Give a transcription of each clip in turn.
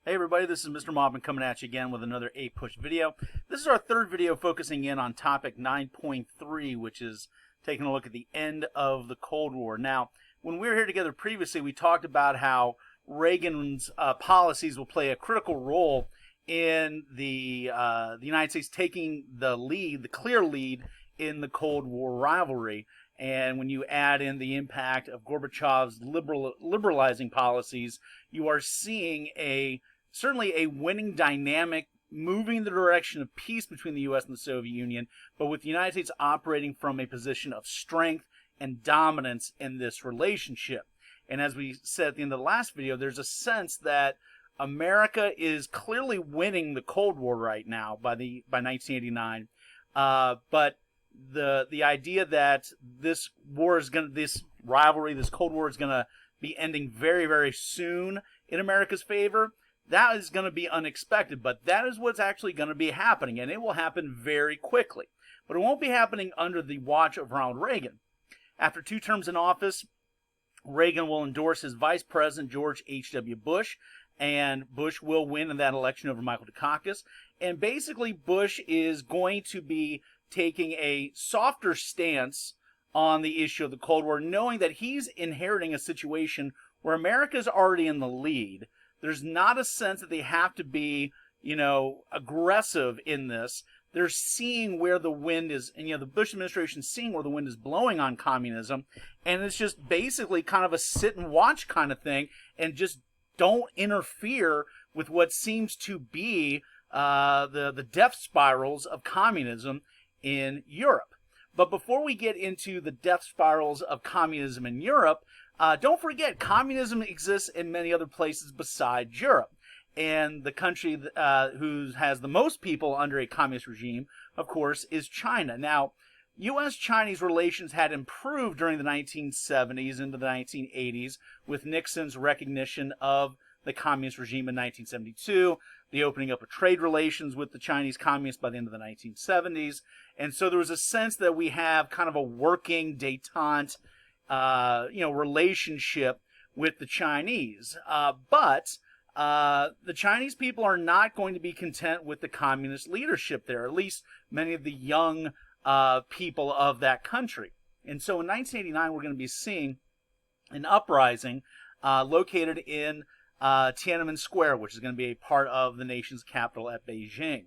Hey everybody, this is Mr. Mobbin coming at you again with another APUSH video. This is our third video focusing in on topic 9.3, which is taking a look at the end of the Cold War. Now, when we were here together previously, we talked about how Reagan's policies will play a critical role in the United States taking the lead, the clear lead in the Cold War rivalry. And when you add in the impact of Gorbachev's liberalizing policies, you are seeing certainly a winning dynamic moving in the direction of peace between the U.S. and the Soviet Union, but with the United States operating from a position of strength and dominance in this relationship. And as we said at the end of the last video, there's a sense that America is clearly winning the Cold War right now by 1989, but the idea that this rivalry, this Cold War is going to be ending very, very soon in America's favor, that is going to be unexpected, but that is what's actually going to be happening, and it will happen very quickly. But it won't be happening under the watch of Ronald Reagan. After 2 terms in office, Reagan will endorse his vice president, George H.W. Bush, and Bush will win in that election over Michael Dukakis. And basically, Bush is going to be taking a softer stance on the issue of the Cold War, knowing that he's inheriting a situation where America's already in the lead. There's not a sense that they have to be, aggressive in this. They're seeing where the wind is, and the Bush administration is seeing where the wind is blowing on communism, and it's just basically kind of a sit and watch kind of thing, and just don't interfere with what seems to be the death spirals of communism in Europe. But before we get into the death spirals of communism in Europe, don't forget, communism exists in many other places besides Europe. And the country who has the most people under a communist regime, of course, is China. Now, U.S.-Chinese relations had improved during the 1970s into the 1980s with Nixon's recognition of the communist regime in 1972, the opening up of trade relations with the Chinese communists by the end of the 1970s. And so there was a sense that we have kind of a working détente relationship with the Chinese. But the Chinese people are not going to be content with the communist leadership there, at least many of the young people of that country. And so in 1989, we're going to be seeing an uprising located in Tiananmen Square, which is going to be a part of the nation's capital at Beijing.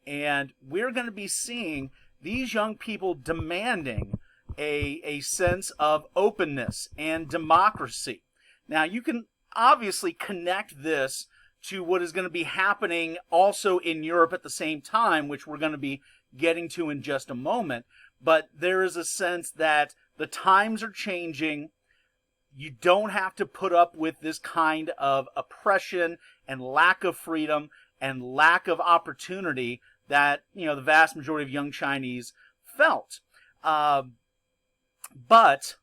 And we're going to be seeing these young people demanding a sense of openness and democracy. Now, you can obviously connect this to what is going to be happening also in Europe at the same time, which we're going to be getting to in just a moment. But there is a sense that the times are changing. You don't have to put up with this kind of oppression and lack of freedom and lack of opportunity that, the vast majority of young Chinese felt. But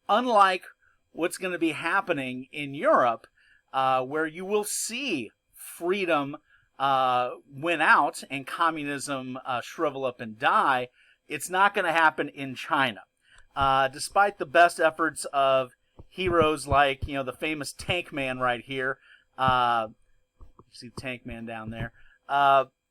unlike what's going to be happening in Europe, where you will see freedom win out and communism shrivel up and die, it's not going to happen in China. Despite the best efforts of heroes like, the famous Tank Man right here, you see Tank Man down there,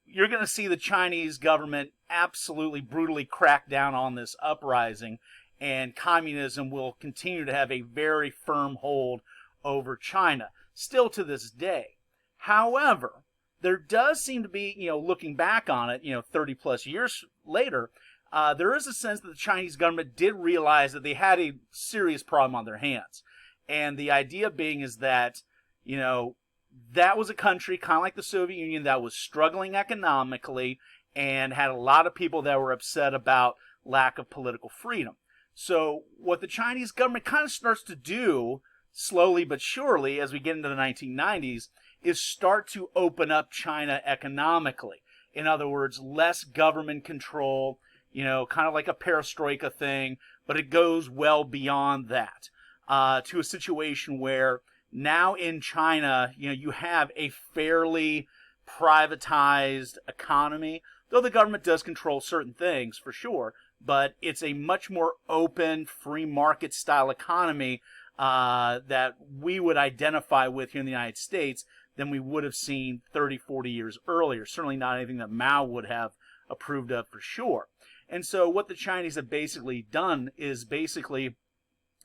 you're going to see the Chinese government absolutely brutally crack down on this uprising, and communism will continue to have a very firm hold over China, still to this day. However, there does seem to be, looking back on it, 30 plus years later, there is a sense that the Chinese government did realize that they had a serious problem on their hands. And the idea being is that, that was a country kind of like the Soviet Union that was struggling economically and had a lot of people that were upset about lack of political freedom. So what the Chinese government kind of starts to do, slowly but surely, as we get into the 1990s, is start to open up China economically. In other words, less government control, kind of like a perestroika thing, but it goes well beyond that, to a situation where now in China, you have a fairly privatized economy, though the government does control certain things for sure, but it's a much more open, free market style economy that we would identify with here in the United States than we would have seen 30, 40 years earlier. Certainly not anything that Mao would have approved of for sure. And so what the Chinese have basically done is basically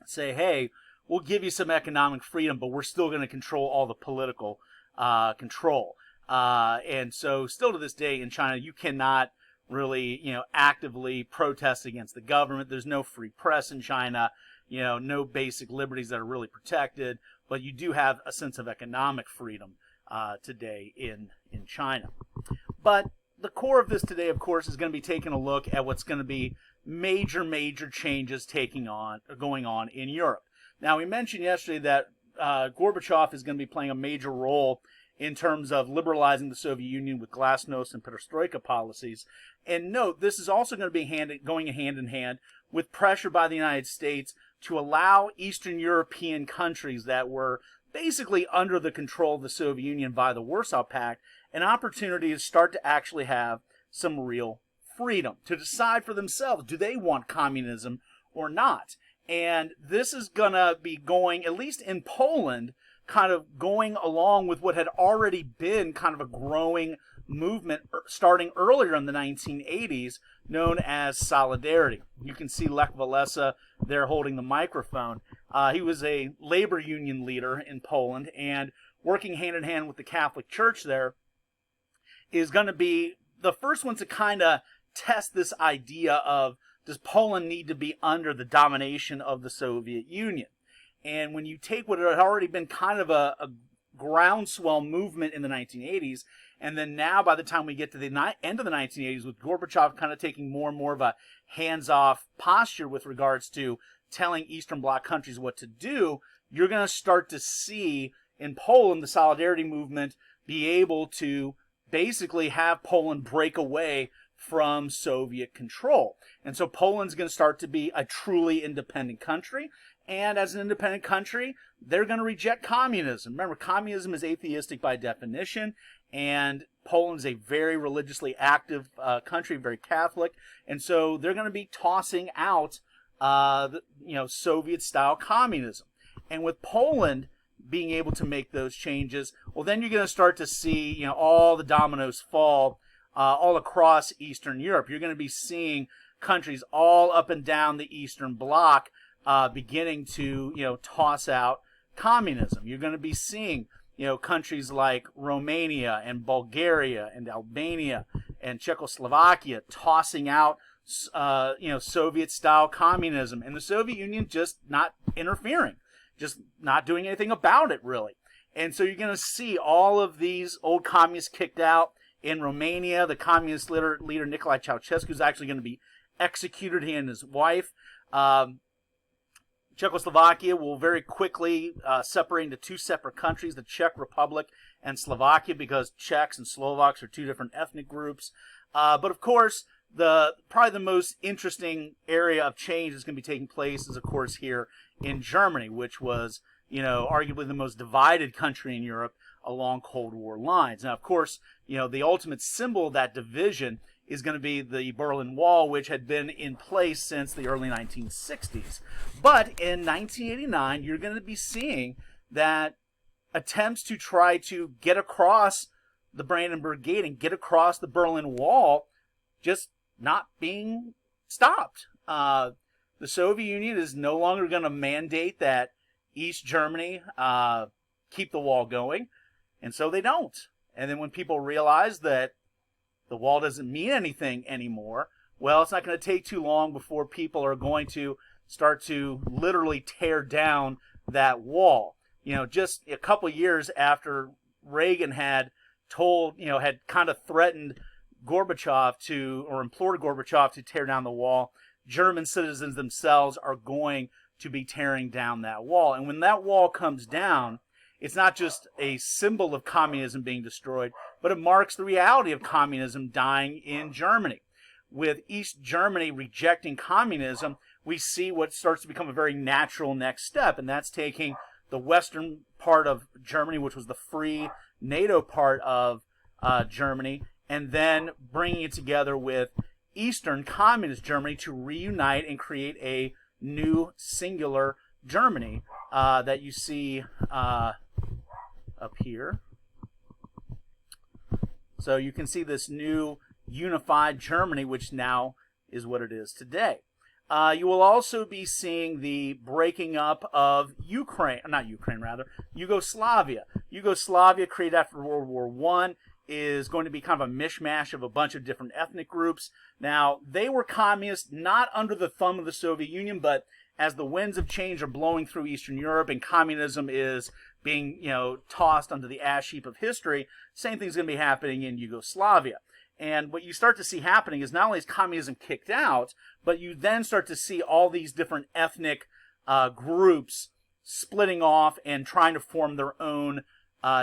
say, hey, we'll give you some economic freedom, but we're still going to control all the political control. And so still to this day in China, you cannot really, actively protest against the government. There's no free press in China, no basic liberties that are really protected, but you do have a sense of economic freedom today in China. But the core of this today, of course, is going to be taking a look at what's going to be major changes going on in Europe. Now, we mentioned yesterday that Gorbachev is going to be playing a major role in terms of liberalizing the Soviet Union with glasnost and perestroika policies. And note, this is also going to be going hand in hand with pressure by the United States to allow Eastern European countries that were basically under the control of the Soviet Union by the Warsaw Pact an opportunity to start to actually have some real freedom, to decide for themselves, do they want communism or not? And this is going to be going, at least in Poland, kind of going along with what had already been kind of a growing movement starting earlier in the 1980s known as Solidarity. You can see Lech Walesa there holding the microphone. He was a labor union leader in Poland, and working hand in hand with the Catholic Church there is going to be the first one to kind of test this idea of, does Poland need to be under the domination of the Soviet Union? And when you take what had already been kind of a groundswell movement in the 1980s, and then now by the time we get to the end of the 1980s, with Gorbachev kind of taking more and more of a hands-off posture with regards to telling Eastern Bloc countries what to do, you're going to start to see in Poland the Solidarity movement be able to basically have Poland break away from Soviet control. And so Poland's going to start to be a truly independent country. And as an independent country, they're going to reject communism. Remember, communism is atheistic by definition, and Poland is a very religiously active country, very Catholic, and so they're going to be tossing out, Soviet-style communism. And with Poland being able to make those changes, well, then you're going to start to see, all the dominoes fall all across Eastern Europe. You're going to be seeing countries all up and down the Eastern Bloc beginning to, toss out communism. You're going to be seeing, countries like Romania and Bulgaria and Albania and Czechoslovakia tossing out, Soviet-style communism, and the Soviet Union just not interfering, just not doing anything about it, really. And so you're going to see all of these old communists kicked out. In Romania, the communist leader Nicolae Ceausescu is actually going to be executed, he and his wife. Czechoslovakia will very quickly separate into two separate countries, the Czech Republic and Slovakia, because Czechs and Slovaks are two different ethnic groups. But of course, probably the most interesting area of change that's going to be taking place is, of course, here in Germany, which was, arguably the most divided country in Europe along Cold War lines. Now, of course, the ultimate symbol of that division is going to be the Berlin Wall, which had been in place since the early 1960s. But in 1989, you're going to be seeing that attempts to try to get across the Brandenburg Gate and get across the Berlin Wall just not being stopped. The Soviet Union is no longer going to mandate that East Germany keep the wall going, and so they don't. And then when people realize that the wall doesn't mean anything anymore, well, it's not going to take too long before people are going to start to literally tear down that wall. Just a couple years after Reagan had had kind of threatened Gorbachev or implored Gorbachev to tear down the wall, German citizens themselves are going to be tearing down that wall. And when that wall comes down, it's not just a symbol of communism being destroyed, but it marks the reality of communism dying in Germany. With East Germany rejecting communism, we see what starts to become a very natural next step, and that's taking the western part of Germany, which was the free NATO part of Germany, and then bringing it together with Eastern communist Germany to reunite and create a new singular Germany that you see up here. So you can see this new unified Germany, which now is what it is today. You will also be seeing the breaking up of Yugoslavia. Yugoslavia, created after World War I, is going to be kind of a mishmash of a bunch of different ethnic groups. Now, they were communist, not under the thumb of the Soviet Union, but as the winds of change are blowing through Eastern Europe and communism is being, tossed onto the ash heap of history, same thing's going to be happening in Yugoslavia. And what you start to see happening is not only is communism kicked out, but you then start to see all these different ethnic groups splitting off and trying to form their own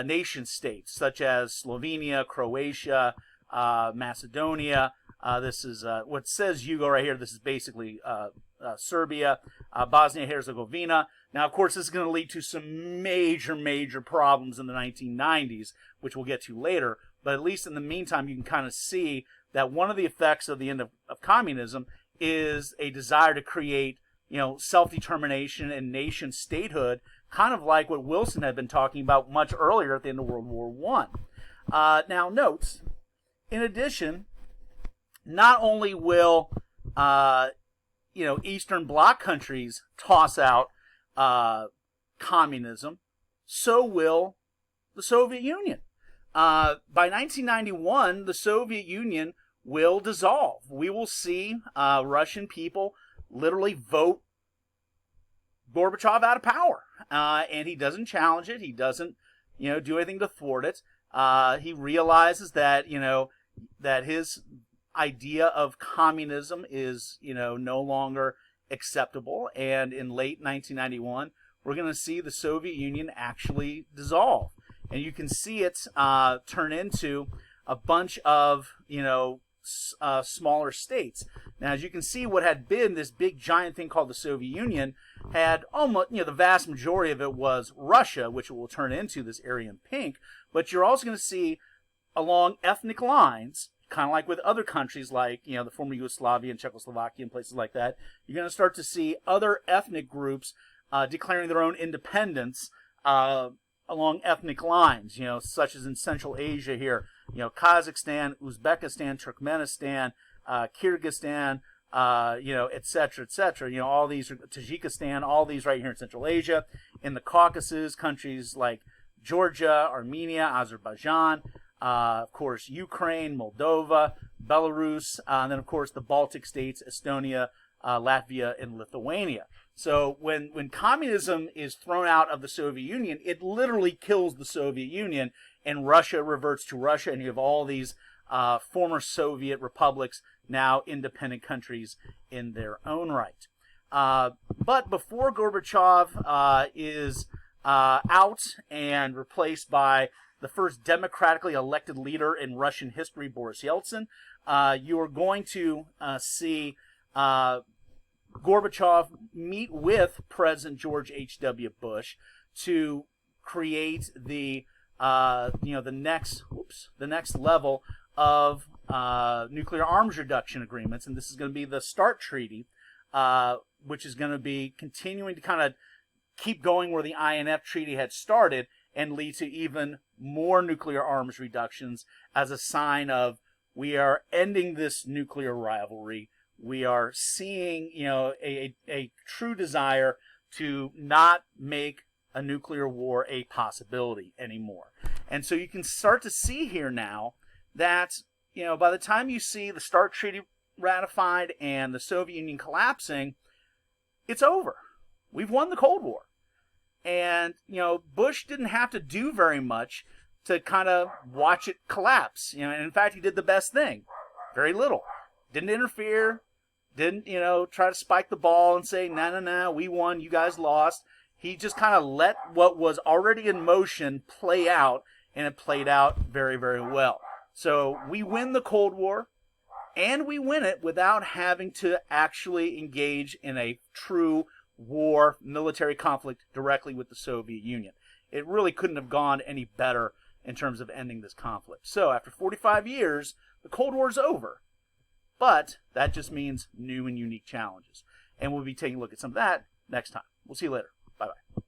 nation states, such as Slovenia, Croatia, Macedonia. This is what says Yugo right here. This is basically Serbia, Bosnia-Herzegovina. Now, of course, this is going to lead to some major problems in the 1990s, which we'll get to later. But at least in the meantime, you can kind of see that one of the effects of the end of communism is a desire to create, self-determination and nation statehood, kind of like what Wilson had been talking about much earlier at the end of World War I. Now, note, in addition, not only will, Eastern Bloc countries toss out communism, so will the Soviet Union. By 1991, the Soviet Union will dissolve. We will see Russian people literally vote Gorbachev out of power. And he doesn't challenge it. He doesn't, do anything to thwart it. He realizes that, that his idea of communism is, no longer acceptable. And in late 1991, we're going to see the Soviet Union actually dissolve. And you can see it turn into a bunch of, smaller states. Now, as you can see, what had been this big giant thing called the Soviet Union had almost, the vast majority of it was Russia, which will turn into this area in pink. But you're also going to see along ethnic lines, kind of like with other countries like, the former Yugoslavia and Czechoslovakia and places like that, you're going to start to see other ethnic groups declaring their own independence along ethnic lines, such as in Central Asia here, Kazakhstan, Uzbekistan, Turkmenistan, Kyrgyzstan, etc., all these, Tajikistan, all these right here in Central Asia. In the Caucasus, countries like Georgia, Armenia, Azerbaijan, of course, Ukraine, Moldova, Belarus, and then, of course, the Baltic states, Estonia, Latvia, and Lithuania. So when communism is thrown out of the Soviet Union, it literally kills the Soviet Union, and Russia reverts to Russia, and you have all these former Soviet republics, now independent countries in their own right. But before Gorbachev is out and replaced by the first democratically elected leader in Russian history, Boris Yeltsin, you are going to see Gorbachev meet with President George H.W. Bush to create the next level of nuclear arms reduction agreements, and this is going to be the START Treaty, which is going to be continuing to kind of keep going where the INF Treaty had started and lead to even more nuclear arms reductions as a sign of we are ending this nuclear rivalry. We are seeing, a true desire to not make a nuclear war a possibility anymore. And so you can start to see here now that, by the time you see the START Treaty ratified and the Soviet Union collapsing, it's over. We've won the Cold War. And, Bush didn't have to do very much to kind of watch it collapse. And in fact, he did the best thing. Very little. Didn't interfere. Didn't, try to spike the ball and say, no, we won, you guys lost. He just kind of let what was already in motion play out, and it played out very, very well. So we win the Cold War, and we win it without having to actually engage in a true war, military conflict directly with the Soviet Union. It really couldn't have gone any better in terms of ending this conflict. So after 45 years, the Cold War is over. But that just means new and unique challenges. And we'll be taking a look at some of that next time. We'll see you later. Bye-bye.